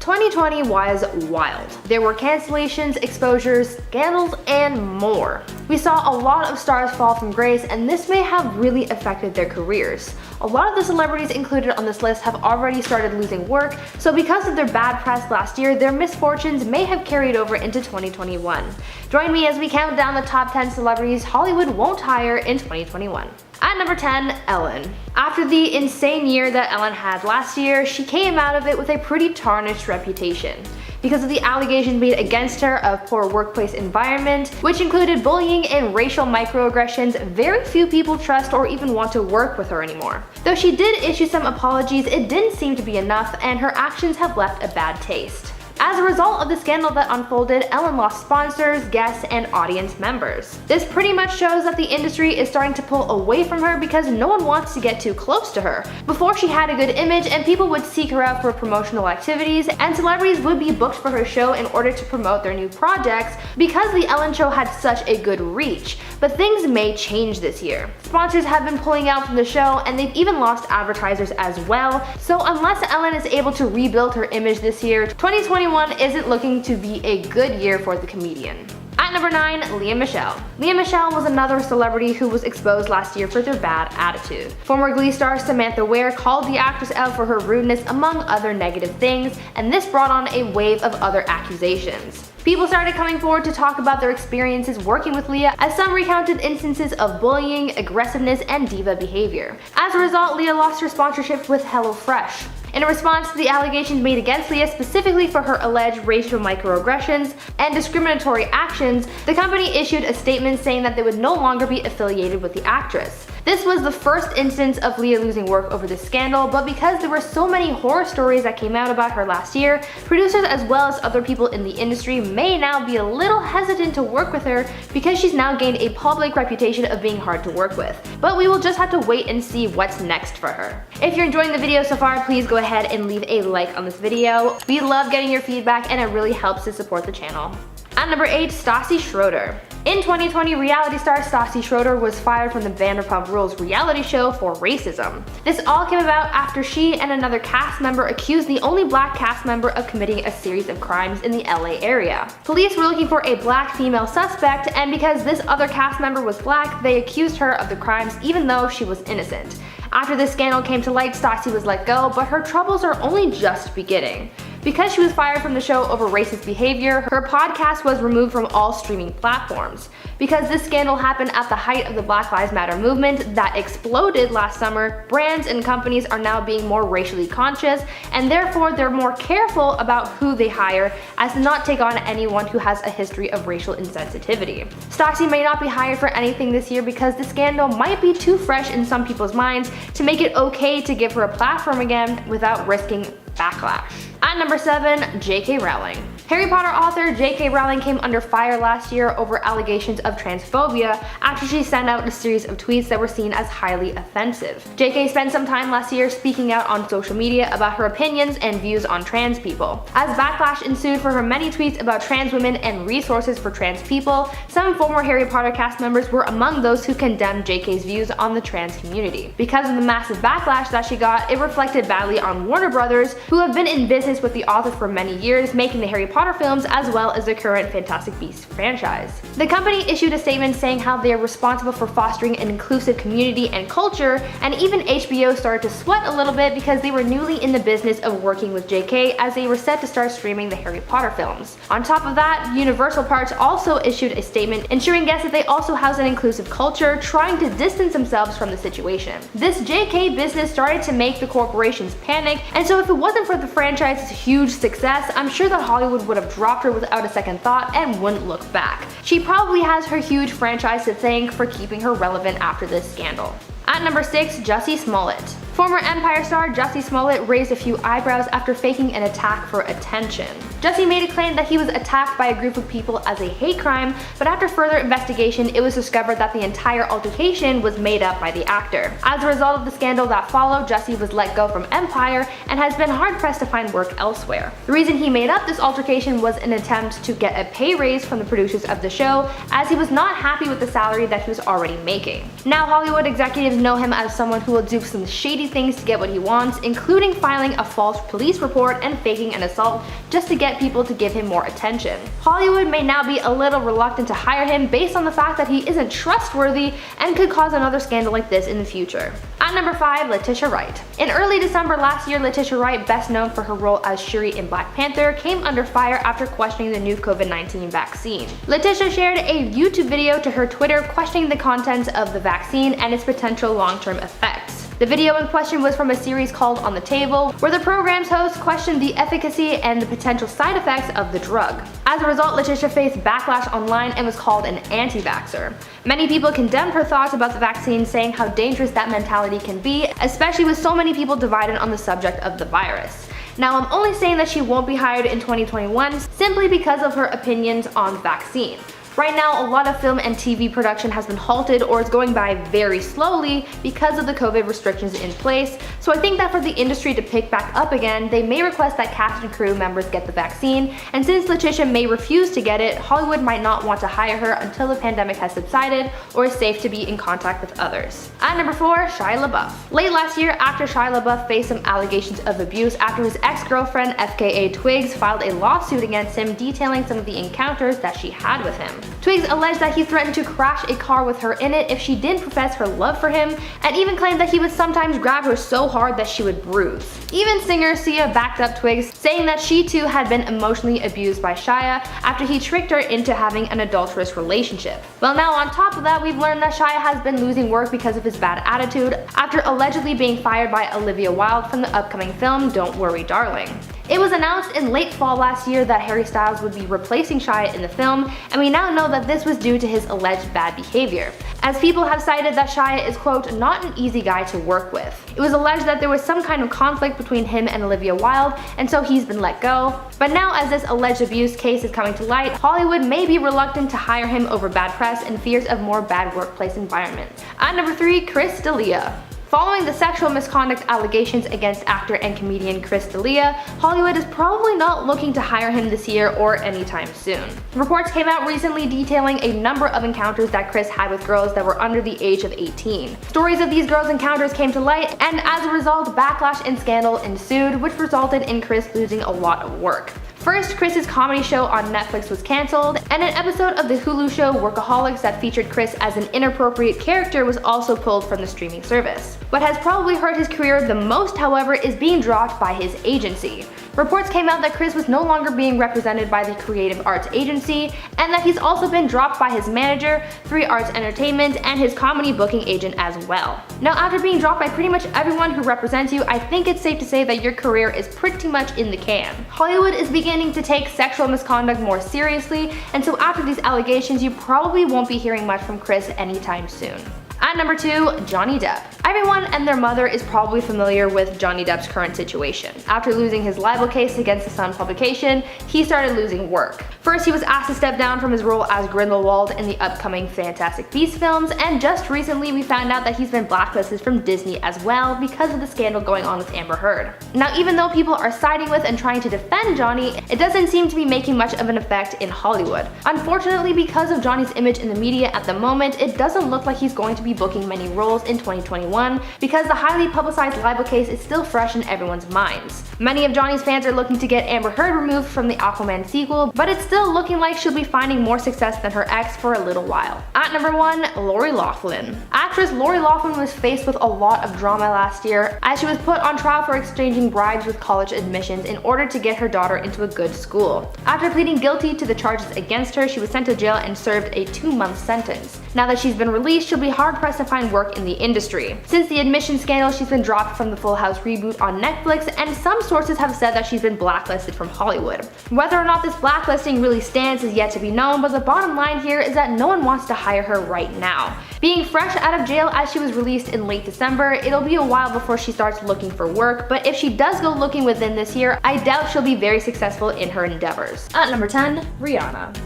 2020 was wild. There were cancellations, exposures, scandals, and more. We saw a lot of stars fall from grace, and this may have really affected their careers. A lot of the celebrities included on this list have already started losing work, so because of their bad press last year, their misfortunes may have carried over into 2021. Join me as we count down the top 10 celebrities Hollywood won't hire in 2021. At number 10, Ellen. After the insane year that Ellen had last year, she came out of it with a pretty tarnished reputation. Because of the allegations made against her of poor workplace environment, which included bullying and racial microaggressions, very few people trust or even want to work with her anymore. Though she did issue some apologies, it didn't seem to be enough, and her actions have left a bad taste. As a result of the scandal that unfolded, Ellen lost sponsors, guests, and audience members. This pretty much shows that the industry is starting to pull away from her because no one wants to get too close to her. Before, she had a good image and people would seek her out for promotional activities, and celebrities would be booked for her show in order to promote their new projects because the Ellen Show had such a good reach. But things may change this year. Sponsors have been pulling out from the show, and they've even lost advertisers as well. So unless Ellen is able to rebuild her image this year, 2021 isn't looking to be a good year for the comedian. At number 9, Lea Michele. Lea Michele was another celebrity who was exposed last year for their bad attitude. Former Glee star Samantha Ware called the actress out for her rudeness, among other negative things, and this brought on a wave of other accusations. People started coming forward to talk about their experiences working with Lea, as some recounted instances of bullying, aggressiveness, and diva behavior. As a result, Lea lost her sponsorship with HelloFresh. In response to the allegations made against Lea specifically for her alleged racial microaggressions and discriminatory actions, the company issued a statement saying that they would no longer be affiliated with the actress. This was the first instance of Lea losing work over this scandal, but because there were so many horror stories that came out about her last year, producers as well as other people in the industry may now be a little hesitant to work with her because she's now gained a public reputation of being hard to work with. But we will just have to wait and see what's next for her. If you're enjoying the video so far, please go ahead and leave a like on this video. We love getting your feedback and it really helps to support the channel. At number 8, Stassi Schroeder. In 2020, reality star Stassi Schroeder was fired from the Vanderpump Rules reality show for racism. This all came about after she and another cast member accused the only black cast member of committing a series of crimes in the LA area. Police were looking for a black female suspect, and because this other cast member was black, they accused her of the crimes even though she was innocent. After this scandal came to light, Stassi was let go, but her troubles are only just beginning. Because she was fired from the show over racist behavior, her podcast was removed from all streaming platforms. Because this scandal happened at the height of the Black Lives Matter movement that exploded last summer, brands and companies are now being more racially conscious, and therefore they're more careful about who they hire as to not take on anyone who has a history of racial insensitivity. Stassi may not be hired for anything this year because the scandal might be too fresh in some people's minds to make it okay to give her a platform again without risking backlash. At number 7, J.K. Rowling. Harry Potter author J.K. Rowling came under fire last year over allegations of transphobia after she sent out a series of tweets that were seen as highly offensive. J.K. spent some time last year speaking out on social media about her opinions and views on trans people. As backlash ensued for her many tweets about trans women and resources for trans people, some former Harry Potter cast members were among those who condemned J.K.'s views on the trans community. Because of the massive backlash that she got, it reflected badly on Warner Brothers, who have been in business with the author for many years, making the Harry Potter films as well as the current Fantastic Beasts franchise. The company issued a statement saying how they are responsible for fostering an inclusive community and culture, and even HBO started to sweat a little bit because they were newly in the business of working with JK as they were set to start streaming the Harry Potter films. On top of that, Universal Parks also issued a statement ensuring guests that they also house an inclusive culture, trying to distance themselves from the situation. This JK business started to make the corporations panic, and so if it wasn't for the franchise's huge success, I'm sure that Hollywood would have dropped her without a second thought and wouldn't look back. She probably has her huge franchise to thank for keeping her relevant after this scandal. At number 6, Jussie Smollett. Former Empire star Jussie Smollett raised a few eyebrows after faking an attack for attention. Jussie made a claim that he was attacked by a group of people as a hate crime, but after further investigation, it was discovered that the entire altercation was made up by the actor. As a result of the scandal that followed, Jussie was let go from Empire and has been hard-pressed to find work elsewhere. The reason he made up this altercation was an attempt to get a pay raise from the producers of the show, as he was not happy with the salary that he was already making. Now, Hollywood executives know him as someone who will do some shady things to get what he wants, including filing a false police report and faking an assault just to get people to give him more attention. Hollywood may now be a little reluctant to hire him based on the fact that he isn't trustworthy and could cause another scandal like this in the future. At number 5, Letitia Wright. In early December last year, Letitia Wright, best known for her role as Shuri in Black Panther, came under fire after questioning the new COVID-19 vaccine. Letitia shared a YouTube video to her Twitter questioning the contents of the vaccine and its potential long-term effects. The video in question was from a series called On the Table, where the program's host questioned the efficacy and the potential side effects of the drug. As a result, Letitia faced backlash online and was called an anti-vaxxer. Many people condemned her thoughts about the vaccine, saying how dangerous that mentality can be, especially with so many people divided on the subject of the virus. Now, I'm only saying that she won't be hired in 2021 simply because of her opinions on the vaccine. Right now, a lot of film and TV production has been halted or is going by very slowly because of the COVID restrictions in place, so I think that for the industry to pick back up again, they may request that cast and crew members get the vaccine, and since Letitia may refuse to get it, Hollywood might not want to hire her until the pandemic has subsided or is safe to be in contact with others. At number 4, Shia LaBeouf. Late last year, actor Shia LaBeouf faced some allegations of abuse after his ex-girlfriend FKA Twigs filed a lawsuit against him detailing some of the encounters that she had with him. Twigs alleged that he threatened to crash a car with her in it if she didn't profess her love for him, and even claimed that he would sometimes grab her so hard that she would bruise. Even singer Sia backed up Twigs, saying that she too had been emotionally abused by Shia after he tricked her into having an adulterous relationship. Well, now on top of that, we've learned that Shia has been losing work because of his bad attitude after allegedly being fired by Olivia Wilde from the upcoming film Don't Worry Darling. It was announced in late fall last year that Harry Styles would be replacing Shia in the film, and we now know that this was due to his alleged bad behavior, as people have cited that Shia is, quote, not an easy guy to work with. It was alleged that there was some kind of conflict between him and Olivia Wilde, and so he's been let go. But now, as this alleged abuse case is coming to light, Hollywood may be reluctant to hire him over bad press and fears of more bad workplace environment. At number 3, Chris D'Elia. Following the sexual misconduct allegations against actor and comedian Chris D'Elia, Hollywood is probably not looking to hire him this year or anytime soon. Reports came out recently detailing a number of encounters that Chris had with girls that were under the age of 18. Stories of these girls' encounters came to light, and as a result, backlash and scandal ensued, which resulted in Chris losing a lot of work. First, Chris's comedy show on Netflix was cancelled, and an episode of the Hulu show Workaholics that featured Chris as an inappropriate character was also pulled from the streaming service. What has probably hurt his career the most, however, is being dropped by his agency. Reports came out that Chris was no longer being represented by the Creative Arts Agency, and that he's also been dropped by his manager, 3 Arts Entertainment, and his comedy booking agent as well. Now, after being dropped by pretty much everyone who represents you, I think it's safe to say that your career is pretty much in the can. Hollywood is beginning to take sexual misconduct more seriously, and so after these allegations, you probably won't be hearing much from Chris anytime soon. At number 2, Johnny Depp. Everyone and their mother is probably familiar with Johnny Depp's current situation. After losing his libel case against the Sun publication, he started losing work. First, he was asked to step down from his role as Grindelwald in the upcoming Fantastic Beasts films, and just recently we found out that he's been blacklisted from Disney as well because of the scandal going on with Amber Heard. Now, even though people are siding with and trying to defend Johnny, it doesn't seem to be making much of an effect in Hollywood. Unfortunately, because of Johnny's image in the media at the moment, it doesn't look like he's going to be booking many roles in 2021 because the highly publicized libel case is still fresh in everyone's minds. Many of Johnny's fans are looking to get Amber Heard removed from the Aquaman sequel, but it's still looking like she'll be finding more success than her ex for a little while. At number 1, Lori Loughlin. Actress Lori Loughlin was faced with a lot of drama last year as she was put on trial for exchanging bribes with college admissions in order to get her daughter into a good school. After pleading guilty to the charges against her, she was sent to jail and served a 2-month sentence. Now that she's been released, she'll be hard-pressed to find work in the industry. Since the admission scandal, she's been dropped from the Full House reboot on Netflix, and some sources have said that she's been blacklisted from Hollywood. Whether or not this blacklisting really stands is yet to be known, but the bottom line here is that no one wants to hire her right now. Being fresh out of jail as she was released in late December, it'll be a while before she starts looking for work, but if she does go looking within this year, I doubt she'll be very successful in her endeavors. At number 10, Rihanna.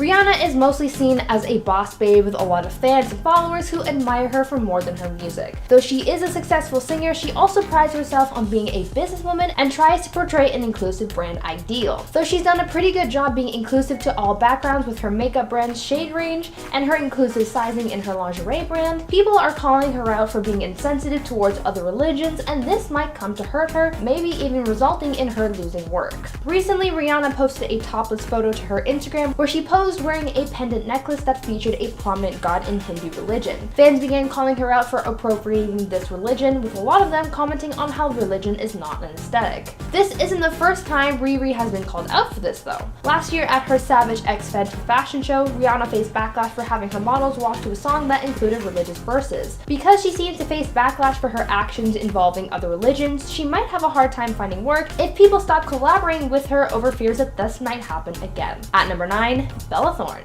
Rihanna is mostly seen as a boss babe with a lot of fans and followers who admire her for more than her music. Though she is a successful singer, she also prides herself on being a businesswoman and tries to portray an inclusive brand ideal. Though she's done a pretty good job being inclusive to all backgrounds with her makeup brand's shade range and her inclusive sizing in her lingerie brand, people are calling her out for being insensitive towards other religions, and this might come to hurt her, maybe even resulting in her losing work. Recently, Rihanna posted a topless photo to her Instagram where she posed wearing a pendant necklace that featured a prominent god in Hindu religion. Fans began calling her out for appropriating this religion, with a lot of them commenting on how religion is not an aesthetic. This isn't the first time Riri has been called out for this though. Last year at her Savage X Fenty fashion show, Rihanna faced backlash for having her models walk to a song that included religious verses. Because she seems to face backlash for her actions involving other religions, she might have a hard time finding work if people stop collaborating with her over fears that this might happen again. At number 9, Bella Thorne.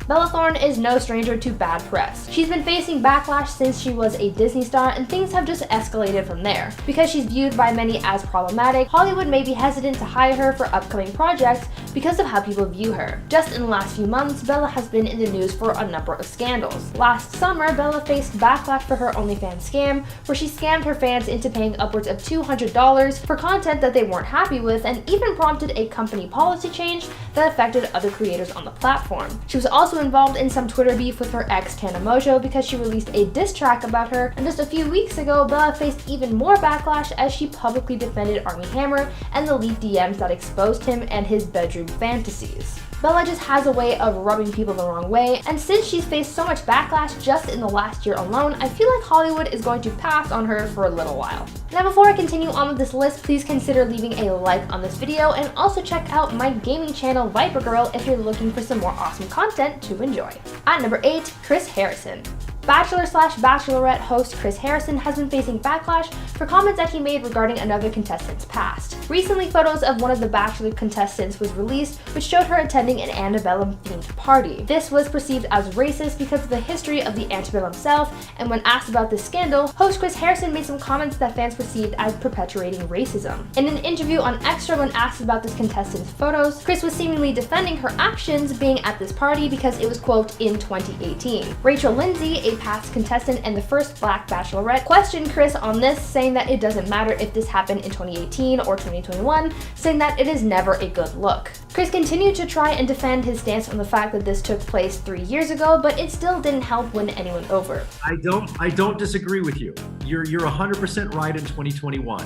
Bella Thorne is no stranger to bad press. She's been facing backlash since she was a Disney star, and things have just escalated from there. Because she's viewed by many as problematic, Hollywood may be hesitant to hire her for upcoming projects because of how people view her. Just in the last few months, Bella has been in the news for a number of scandals. Last summer, Bella faced backlash for her OnlyFans scam, where she scammed her fans into paying upwards of $200 for content that they weren't happy with, and even prompted a company policy change that affected other creators on the platform. She was also involved in some Twitter beef with her ex Tana Mongeau because she released a diss track about her, and just a few weeks ago, Bella faced even more backlash as she publicly defended Armie Hammer and the leaked DMs that exposed him and his bedroom fantasies. Bella just has a way of rubbing people the wrong way, and since she's faced so much backlash just in the last year alone, I feel like Hollywood is going to pass on her for a little while. Now before I continue on with this list, please consider leaving a like on this video, and also check out my gaming channel Viper Girl if you're looking for some more awesome content to enjoy. At number 8, Chris Harrison. Bachelor/Bachelorette host Chris Harrison has been facing backlash for comments that he made regarding another contestant's past. Recently, photos of one of the Bachelor contestants was released, which showed her attending an antebellum-themed party. This was perceived as racist because of the history of the antebellum South, and when asked about this scandal, host Chris Harrison made some comments that fans perceived as perpetuating racism. In an interview on Extra, when asked about this contestant's photos, Chris was seemingly defending her actions being at this party because it was, quote, in 2018. Rachel Lindsay, a past contestant and the first Black Bachelorette, questioned Chris on this, saying that it doesn't matter if this happened in 2018 or 2021, saying that it is never a good look. Chris continued to try and defend his stance on the fact that this took place 3 years ago, but it still didn't help win anyone over. I don't disagree with you. You're 100% right in 2021.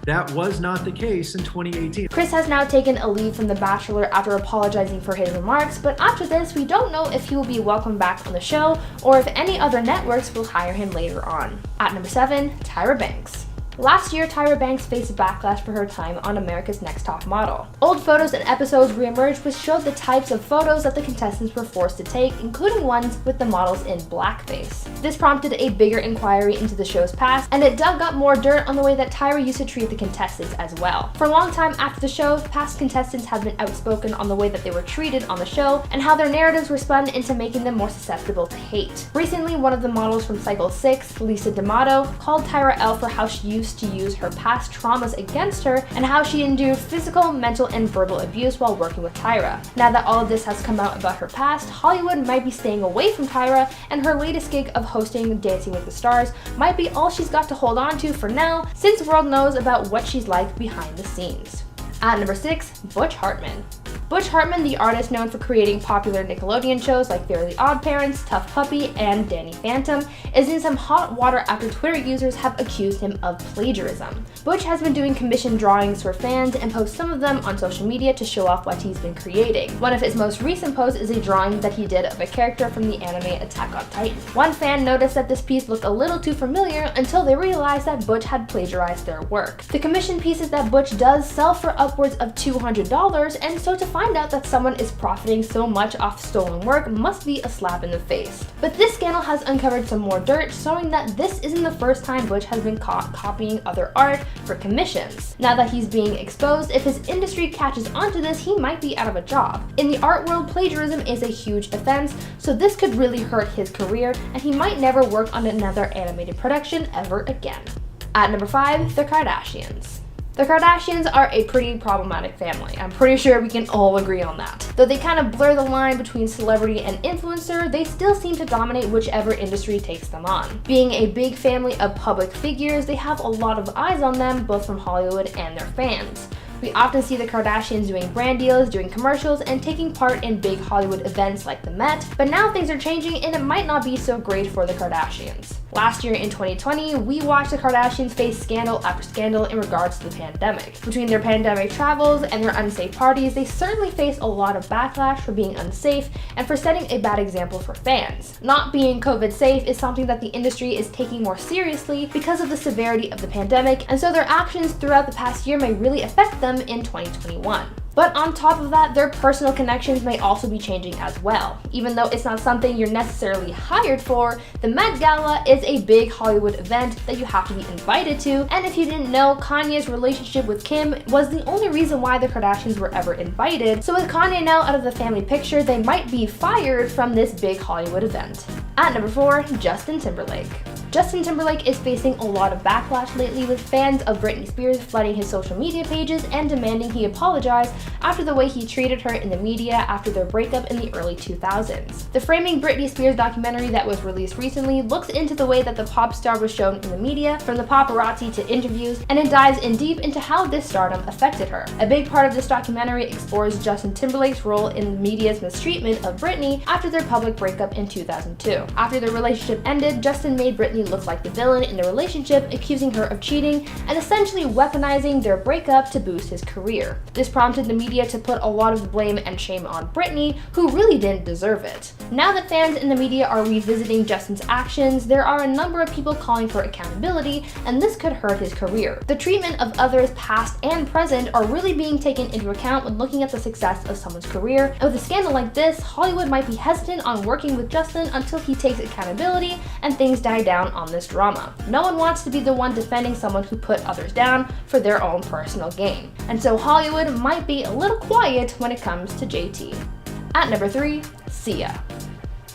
That was not the case in 2018. Chris has now taken a leave from The Bachelor after apologizing for his remarks, but after this, we don't know if he will be welcomed back on the show or if any other networks will hire him later on. At number 7, Tyra Banks. Last year, Tyra Banks faced backlash for her time on America's Next Top Model. Old photos and episodes reemerged which showed the types of photos that the contestants were forced to take, including ones with the models in blackface. This prompted a bigger inquiry into the show's past, and it dug up more dirt on the way that Tyra used to treat the contestants as well. For a long time after the show, past contestants have been outspoken on the way that they were treated on the show and how their narratives were spun into making them more susceptible to hate. Recently, one of the models from Cycle 6, Lisa D'Amato, called Tyra out for how she used to use her past traumas against her and how she endured physical, mental, and verbal abuse while working with Tyra. Now that all of this has come out about her past, Hollywood might be staying away from Tyra, and her latest gig of hosting Dancing with the Stars might be all she's got to hold on to for now, since the world knows about what she's like behind the scenes. At number 6, Butch Hartman. Butch Hartman, the artist known for creating popular Nickelodeon shows like Fairly Odd Parents, Tough Puppy, and Danny Phantom, is in some hot water after Twitter users have accused him of plagiarism. Butch has been doing commissioned drawings for fans and posts some of them on social media to show off what he's been creating. One of his most recent posts is a drawing that he did of a character from the anime Attack on Titan. One fan noticed that this piece looked a little too familiar until they realized that Butch had plagiarized their work. The commissioned pieces that Butch does sell for upwards of $200, and so to find out that someone is profiting so much off stolen work must be a slap in the face. But this scandal has uncovered some more dirt, showing that this isn't the first time Butch has been caught copying other art for commissions. Now that he's being exposed, if his industry catches onto this, he might be out of a job. In the art world, plagiarism is a huge offense, so this could really hurt his career, and he might never work on another animated production ever again. At number 5, The Kardashians. The Kardashians are a pretty problematic family. I'm pretty sure we can all agree on that. Though they kind of blur the line between celebrity and influencer, they still seem to dominate whichever industry takes them on. Being a big family of public figures, they have a lot of eyes on them, both from Hollywood and their fans. We often see the Kardashians doing brand deals, doing commercials, and taking part in big Hollywood events like the Met, but now things are changing and it might not be so great for the Kardashians. Last year in 2020, we watched the Kardashians face scandal after scandal in regards to the pandemic. Between their pandemic travels and their unsafe parties, they certainly faced a lot of backlash for being unsafe and for setting a bad example for fans. Not being COVID safe is something that the industry is taking more seriously because of the severity of the pandemic, and so their actions throughout the past year may really affect them in 2021. But on top of that, their personal connections may also be changing as well. Even though it's not something you're necessarily hired for, the Met Gala is a big Hollywood event that you have to be invited to, and if you didn't know, Kanye's relationship with Kim was the only reason why the Kardashians were ever invited, so with Kanye now out of the family picture, they might be fired from this big Hollywood event. At number 4, Justin Timberlake. Justin Timberlake is facing a lot of backlash lately, with fans of Britney Spears flooding his social media pages and demanding he apologize after the way he treated her in the media after their breakup in the early 2000s. The Framing Britney Spears documentary that was released recently looks into the way that the pop star was shown in the media, from the paparazzi to interviews, and it dives in deep into how this stardom affected her. A big part of this documentary explores Justin Timberlake's role in the media's mistreatment of Britney after their public breakup in 2002. After their relationship ended, Justin made Britney look like the villain in the relationship, accusing her of cheating and essentially weaponizing their breakup to boost his career. This prompted the media to put a lot of blame and shame on Britney, who really didn't deserve it. Now that fans in the media are revisiting Justin's actions, there are a number of people calling for accountability, and this could hurt his career. The treatment of others past and present are really being taken into account when looking at the success of someone's career, and with a scandal like this, Hollywood might be hesitant on working with Justin until he takes accountability and things die down on this drama. No one wants to be the one defending someone who put others down for their own personal gain, and so Hollywood might be a little quiet when it comes to JT. At number 3, Sia.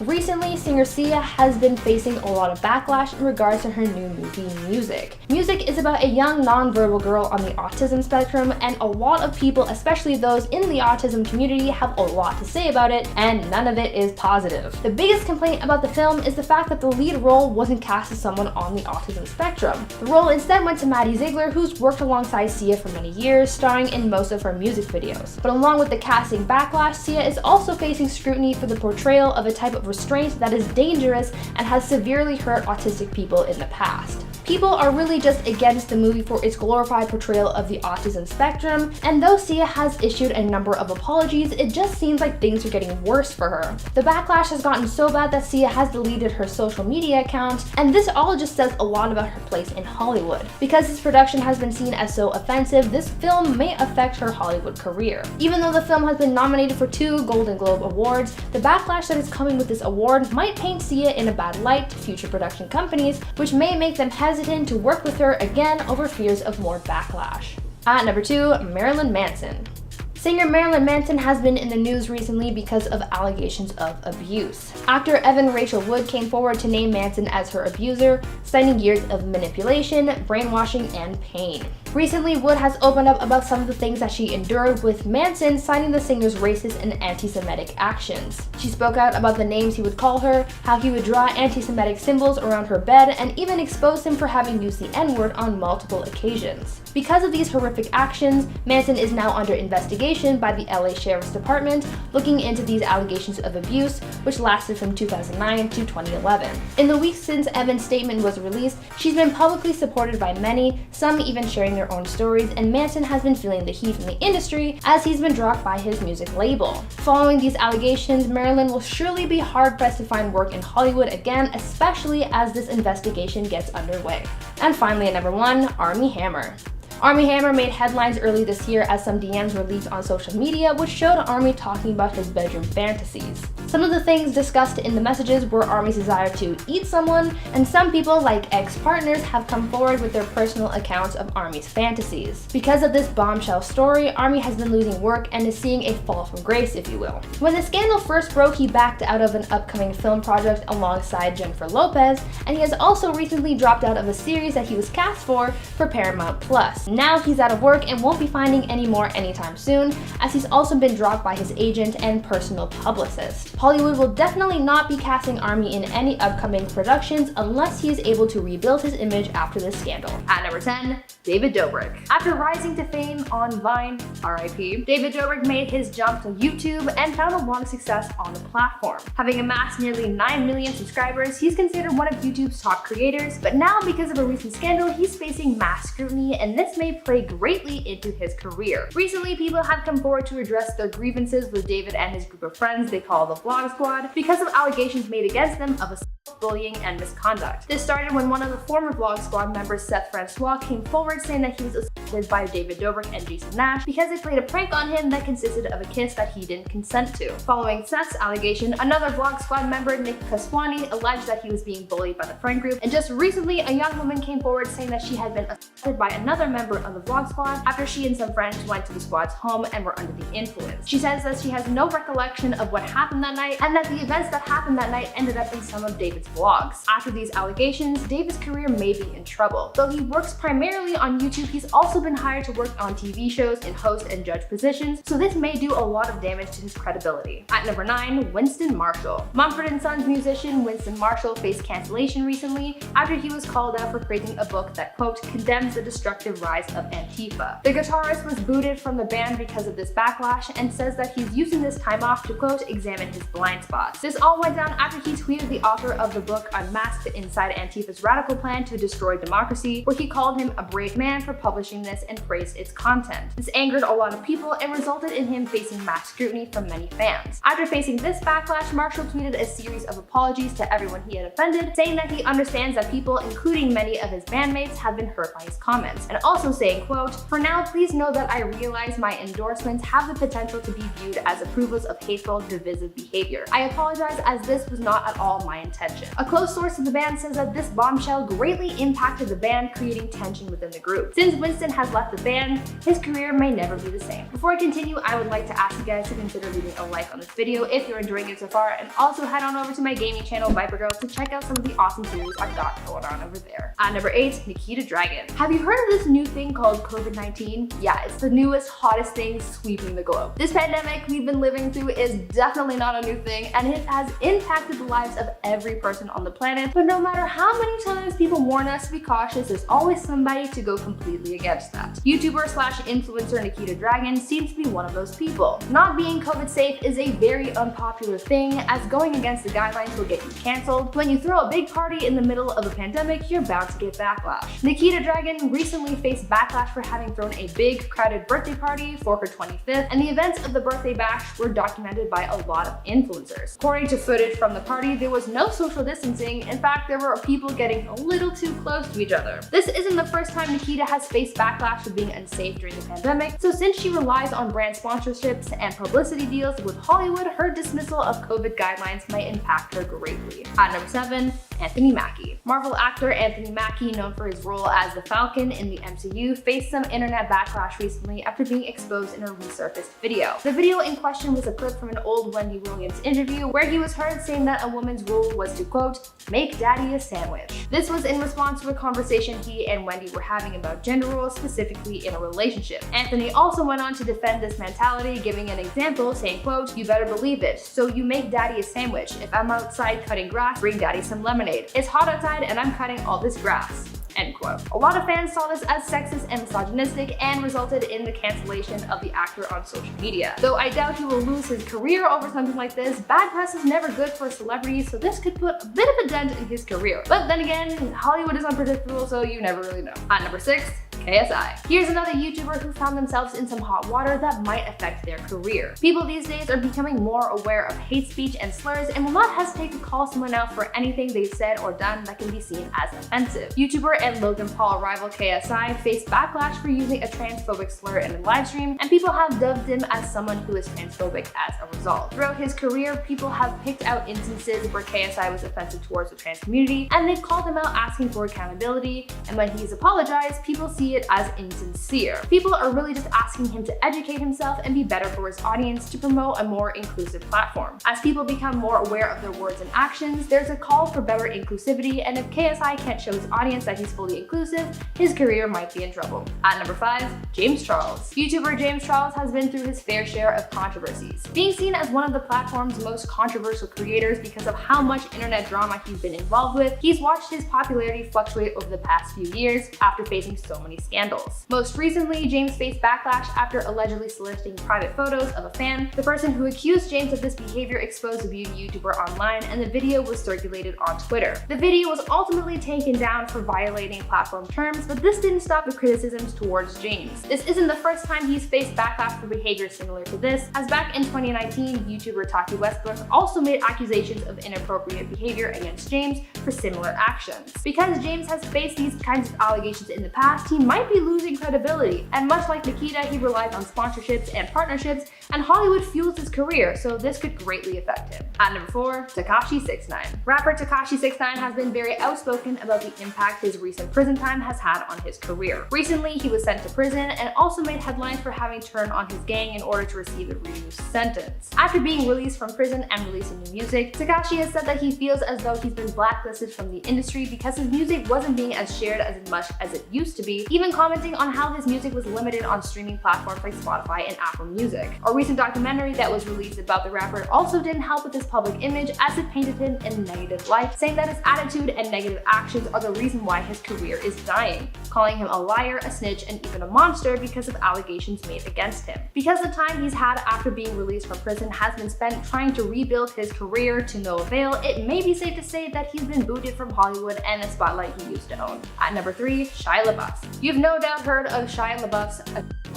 Recently, singer Sia has been facing a lot of backlash in regards to her new movie, Music. Music is about a young nonverbal girl on the autism spectrum, and a lot of people, especially those in the autism community, have a lot to say about it, and none of it is positive. The biggest complaint about the film is the fact that the lead role wasn't cast as someone on the autism spectrum. The role instead went to Maddie Ziegler, who's worked alongside Sia for many years, starring in most of her music videos. But along with the casting backlash, Sia is also facing scrutiny for the portrayal of a type of restraint that is dangerous and has severely hurt autistic people in the past. People are really just against the movie for its glorified portrayal of the autism spectrum, and though Sia has issued a number of apologies, it just seems like things are getting worse for her. The backlash has gotten so bad that Sia has deleted her social media account, and this all just says a lot about her place in Hollywood. Because this production has been seen as so offensive, this film may affect her Hollywood career. Even though the film has been nominated for 2 Golden Globe Awards, the backlash that is coming with this award might paint Sia in a bad light to future production companies, which may make them hesitant to work with her again over fears of more backlash. At number 2, Marilyn Manson. Singer Marilyn Manson has been in the news recently because of allegations of abuse. Actor Evan Rachel Wood came forward to name Manson as her abuser, citing years of manipulation, brainwashing, and pain. Recently, Wood has opened up about some of the things that she endured, with Manson citing the singer's racist and anti-Semitic actions. She spoke out about the names he would call her, how he would draw anti-Semitic symbols around her bed, and even exposed him for having used the N-word on multiple occasions. Because of these horrific actions, Manson is now under investigation by the LA Sheriff's Department, looking into these allegations of abuse, which lasted from 2009 to 2011. In the weeks since Evan's statement was released, she's been publicly supported by many, some even sharing their own stories, and Manson has been feeling the heat from the industry as he's been dropped by his music label. Following these allegations, Marilyn will surely be hard-pressed to find work in Hollywood again, especially as this investigation gets underway. And finally, at number 1, Armie Hammer. Armie Hammer made headlines early this year as some DMs were leaked on social media, which showed Armie talking about his bedroom fantasies. Some of the things discussed in the messages were Army's desire to eat someone, and some people, like ex-partners, have come forward with their personal accounts of Army's fantasies. Because of this bombshell story, Army has been losing work and is seeing a fall from grace, if you will. When the scandal first broke, he backed out of an upcoming film project alongside Jennifer Lopez, and he has also recently dropped out of a series that he was cast for Paramount Plus. Now he's out of work and won't be finding any more anytime soon, as he's also been dropped by his agent and personal publicist. Hollywood will definitely not be casting Army in any upcoming productions unless he is able to rebuild his image after this scandal. At number 10, David Dobrik. After rising to fame on Vine, RIP, David Dobrik made his jump to YouTube and found a lot of success on the platform. Having amassed nearly 9 million subscribers, he's considered one of YouTube's top creators, but now because of a recent scandal, he's facing mass scrutiny, and this may play greatly into his career. Recently, people have come forward to address their grievances with David and his group of friends they call the Vlog Squad because of allegations made against them of assault, bullying, and misconduct. This started when one of the former Vlog Squad members, Seth Francois, came forward saying that he was assaulted by David Dobrik and Jason Nash because they played a prank on him that consisted of a kiss that he didn't consent to. Following Seth's allegation, another Vlog Squad member, Nick Kaswani, alleged that he was being bullied by the friend group, and just recently, a young woman came forward saying that she had been assaulted by another member of the Vlog Squad after she and some friends went to the squad's home and were under the influence. She says that she has no recollection of what happened that night, and that the events that happened that night ended up in some of David's vlogs. After these allegations, David's career may be in trouble. Though he works primarily on YouTube, he's also been hired to work on TV shows in host and judge positions, so this may do a lot of damage to his credibility. At number 9, Winston Marshall. Mumford & Sons musician Winston Marshall faced cancellation recently after he was called out for creating a book that, quote, condemns the destructive rise of Antifa. The guitarist was booted from the band because of this backlash and says that he's using this time off to, quote, examine his blind spots. This all went down after he tweeted the author of the book Unmasked Inside Antifa's Radical Plan to Destroy Democracy, where he called him a brave man for publishing this and praised its content. This angered a lot of people and resulted in him facing mass scrutiny from many fans. After facing this backlash, Marshall tweeted a series of apologies to everyone he had offended, saying that he understands that people, including many of his bandmates, have been hurt by his comments, and also saying, quote, for now, please know that I realize my endorsements have the potential to be viewed as approvals of hateful, divisive behavior. I apologize, as this was not at all my intention. A close source of the band says that this bombshell greatly impacted the band, creating tension within the group. Since Winston has left the band, his career may never be the same. Before I continue, I would like to ask you guys to consider leaving a like on this video if you're enjoying it so far, and also head on over to my gaming channel, Viper Girl, to check out some of the awesome series I've got going on over there. At number 8, Nikita Dragun. Have you heard of this new thing called COVID-19? Yeah, it's the newest, hottest thing sweeping the globe. This pandemic we've been living through is definitely not a new thing, and it has impacted the lives of every person on the planet, but no matter how many times people warn us to be cautious, there's always somebody to go completely against that. YouTuber slash influencer Nikita Dragun seems to be one of those people. Not being COVID safe is a very unpopular thing, as going against the guidelines will get you canceled. When you throw a big party in the middle of a pandemic, you're bound to get backlash. Nikita Dragun recently faced backlash for having thrown a big, crowded birthday party for her 25th, and the events of the birthday bash were documented by a lot of influencers. According to footage from the party, there was no social distancing. In fact, there were people getting a little too close to each other. This isn't the first time Nikita has faced backlash for being unsafe during the pandemic, so since she relies on brand sponsorships and publicity deals with Hollywood, her dismissal of COVID guidelines might impact her greatly. At number 7, Anthony Mackie. Marvel actor Anthony Mackie, known for his role as the Falcon in the MCU, faced some internet backlash recently after being exposed in a resurfaced video. The video in question was a clip from an old Wendy Williams interview where he was heard saying that a woman's role was to, quote, make daddy a sandwich. This was in response to a conversation he and Wendy were having about gender roles, specifically in a relationship. Anthony also went on to defend this mentality, giving an example, saying, quote, you better believe it. So you make daddy a sandwich. If I'm outside cutting grass, bring daddy some lemonade. It's hot outside and I'm cutting all this grass. End quote. A lot of fans saw this as sexist and misogynistic and resulted in the cancellation of the actor on social media. Though I doubt he will lose his career over something like this, bad press is never good for a celebrity, so this could put a bit of a dent in his career. But then again, Hollywood is unpredictable, so you never really know. At number 6, KSI. Here's another YouTuber who found themselves in some hot water that might affect their career. People these days are becoming more aware of hate speech and slurs and will not hesitate to call someone out for anything they've said or done that can be seen as offensive. YouTuber and Logan Paul rival KSI faced backlash for using a transphobic slur in a livestream, and people have dubbed him as someone who is transphobic as a result. Throughout his career, people have picked out instances where KSI was offensive towards the trans community, and they've called him out asking for accountability, and when he's apologized, people see it as insincere. People are really just asking him to educate himself and be better for his audience to promote a more inclusive platform. As people become more aware of their words and actions, there's a call for better inclusivity, and if KSI can't show his audience that he's fully inclusive, his career might be in trouble. At number 5, James Charles. YouTuber James Charles has been through his fair share of controversies. Being seen as one of the platform's most controversial creators because of how much internet drama he's been involved with, he's watched his popularity fluctuate over the past few years after facing so many scandals. Most recently, James faced backlash after allegedly soliciting private photos of a fan. The person who accused James of this behavior exposed the beauty YouTuber online, and the video was circulated on Twitter. The video was ultimately taken down for violating platform terms, but this didn't stop the criticisms towards James. This isn't the first time he's faced backlash for behavior similar to this, as back in 2019, YouTuber Taki Westbrook also made accusations of inappropriate behavior against James for similar actions. Because James has faced these kinds of allegations in the past, he might be losing credibility, and much like Nikita, he relies on sponsorships and partnerships, and Hollywood fuels his career, so this could greatly affect him. At number 4, Tekashi 69. Rapper Tekashi 69 has been very outspoken about the impact his recent prison time has had on his career. Recently, he was sent to prison and also made headlines for having turned on his gang in order to receive a reduced sentence. After being released from prison and releasing new music, Tekashi has said that he feels as though he's been blacklisted from the industry because his music wasn't being as shared as much as it used to be, even commenting on how his music was limited on streaming platforms like Spotify and Apple Music. A recent documentary that was released about the rapper also didn't help with his public image, as it painted him in a negative light, saying that his attitude and negative actions are the reason why his career is dying, calling him a liar, a snitch, and even a monster because of allegations made against him. Because the time he's had after being released from prison has been spent trying to rebuild his career to no avail, it may be safe to say that he's been booted from Hollywood and the spotlight he used to own. At number 3, Shia LaBeouf. You've no doubt heard of Shia LaBeouf's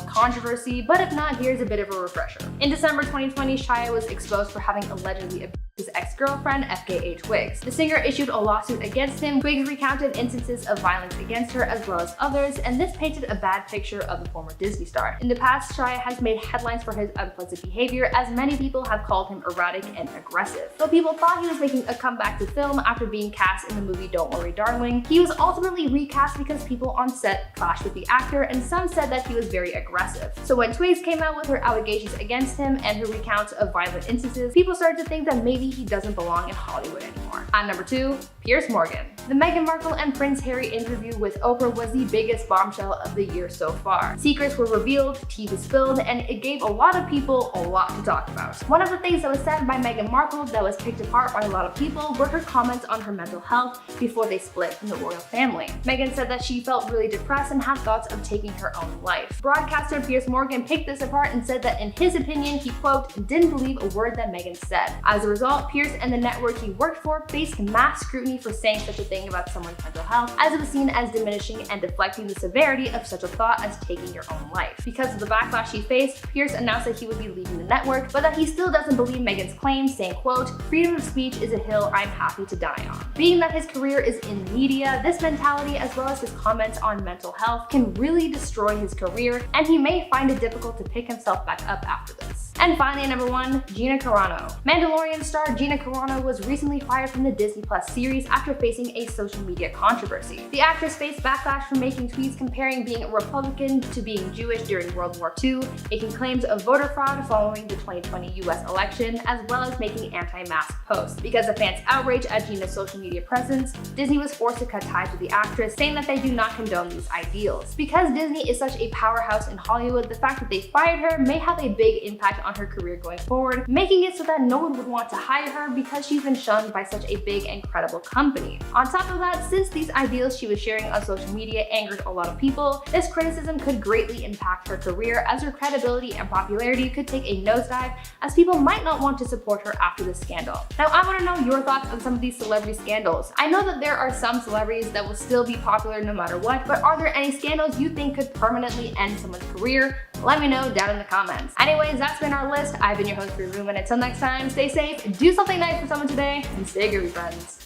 controversy, but if not, here's a bit of a refresher. In December 2020, Shia was exposed for having allegedly abused his ex-girlfriend, FKA Twigs. The singer issued a lawsuit against him. Twigs recounted instances of violence against her as well as others, and this painted a bad picture of the former Disney star. In the past, Shia has made headlines for his unpleasant behavior, as many people have called him erratic and aggressive. Though people thought he was making a comeback to film after being cast in the movie Don't Worry Darling, he was ultimately recast because people on set clashed with the actor, and some said that he was very aggressive. So when Twigs came out with her allegations against him and her recounts of violent instances, people started to think that maybe he doesn't belong in Hollywood anymore. At number 2, Piers Morgan. The Meghan Markle and Prince Harry interview with Oprah was the biggest bombshell of the year so far. Secrets were revealed, tea was spilled, and it gave a lot of people a lot to talk about. One of the things that was said by Meghan Markle that was picked apart by a lot of people were her comments on her mental health before they split from the royal family. Meghan said that she felt really depressed and had thoughts of taking her own life. Broadcaster Piers Morgan picked this apart and said that in his opinion, he, quote, didn't believe a word that Meghan said. As a result, Piers and the network he worked for faced mass scrutiny for saying such a thing about someone's mental health, as it was seen as diminishing and deflecting the severity of such a thought as taking your own life. Because of the backlash he faced, Piers announced that he would be leaving the network, but that he still doesn't believe Meghan's claims, saying, quote, freedom of speech is a hill I'm happy to die on. Being that his career is in media, this mentality as well as his comments on mental health can really destroy his career, and he may find it difficult to pick himself back up after this. And finally, number 1, Gina Carano. Mandalorian star Gina Carano was recently fired from the Disney Plus series after facing a social media controversy. The actress faced backlash for making tweets comparing being a Republican to being Jewish during World War II, making claims of voter fraud following the 2020 US election, as well as making anti-mask posts. Because of fans' outrage at Gina's social media presence, Disney was forced to cut ties with the actress, saying that they do not condone these ideals. Because Disney is such a powerhouse in Hollywood, the fact that they fired her may have a big impact on on her career going forward, making it so that no one would want to hire her because she's been shunned by such a big and credible company. On top of that, since these ideals she was sharing on social media angered a lot of people, this criticism could greatly impact her career as her credibility and popularity could take a nosedive as people might not want to support her after this scandal. Now, I want to know your thoughts on some of these celebrity scandals. I know that there are some celebrities that will still be popular no matter what, but are there any scandals you think could permanently end someone's career? Let me know down in the comments. Anyways, that's been our list. I've been your host, Room, and until next time, stay safe, do something nice for someone today, and stay groovy, friends.